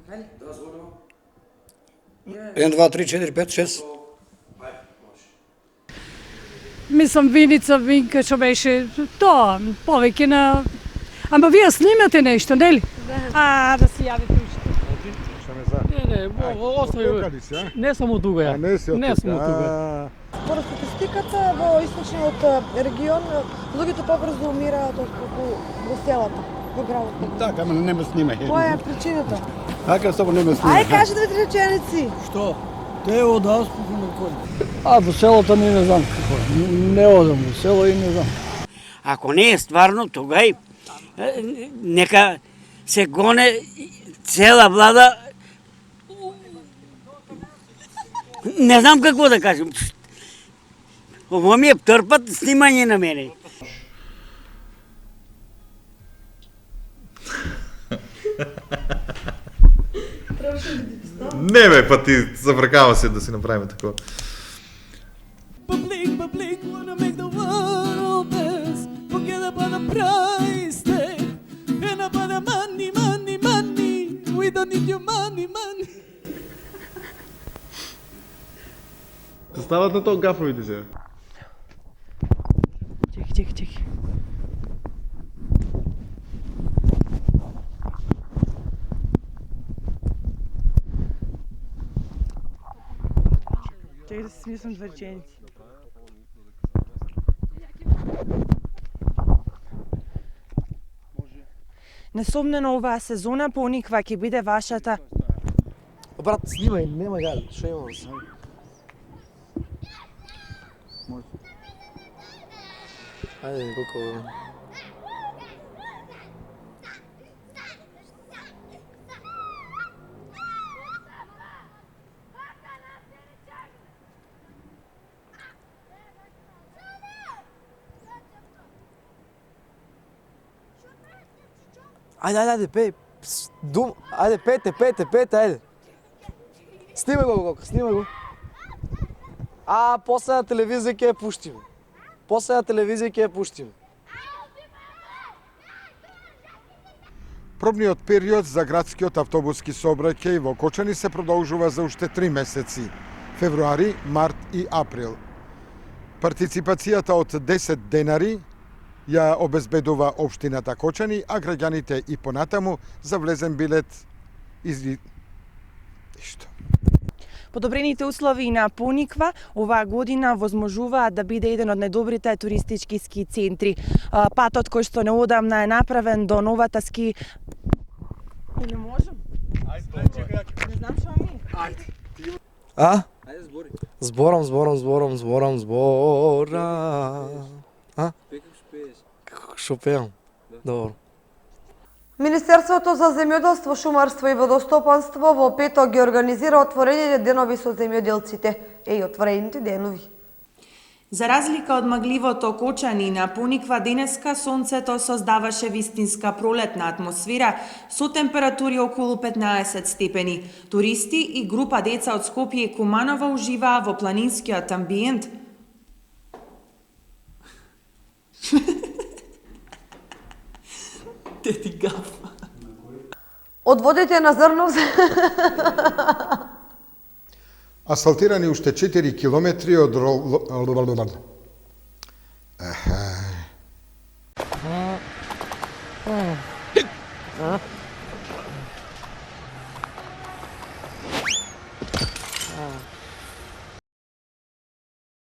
1, 2, 3, 4, 5, 6. Мислам, Виница, Винка, што беше тоа, повеќе на... Ама вие снимате нешто, нели? Да. Да се јавите уште. Не, остави. Не сум од тука ја. Не сум од тука. Според статистиката во источниот регион луѓето побрзо умираат отколку во селата, во градот. Така, ама не ме снимај. Која е причината? Ака само не ме снимај. Ај кажи 2 реченици. Што? Те од Аспук на кој? Во селото не знам како. Не одам во село и не знам. Ако не е стварно, тогај нека се гоне цела влада. Не знам какво да кажем. Ово ми е втор пат снимање на мене. Не бе, па ти забркава се да си направиме такова. Стават на тоа гафовите се. Чеки. Чекай да се смислам 2 реченици. Несомнено оваа сезона Пониква ќе биде вашата... Брат, снимај, нема гај, што имам се. Ајде, колко... Ајде, пеј. Ајде, пете, ајде. Снимај го. После на телевизија ќе ја пуштиме. Пробниот период за градскиот автобуски сообраќај во Кочани се продолжува за уште 3 месеци – февруари, март и април. Партиципацијата од 10 денари ја обезбедува општината Кочани, а граѓаните и понатаму за влезен билет Ништо. Подобрените услови на Пониква оваа година возможуваат да биде еден од најдобрите туристички ски центри. Патот кој што неодамна е направен до новата ски... Не можам? Не знам што ми е. Ајде збори. Зборам. Како што пеам? Добро. Министерството за земјоделство, шумарство и водостопанство во петок ги организира отворените денови со земјоделците. Отворените денови. За разлика од магливото Кочани на Пониква, денеска сонцето создаваше вистинска пролетна атмосфера со температури околу 15 степени. Туристи и група деца од Скопје и Куманово уживаа во планинскиот амбиент. Тети гафа. Од водите на Зрнов асфалтирани уште 4 километри од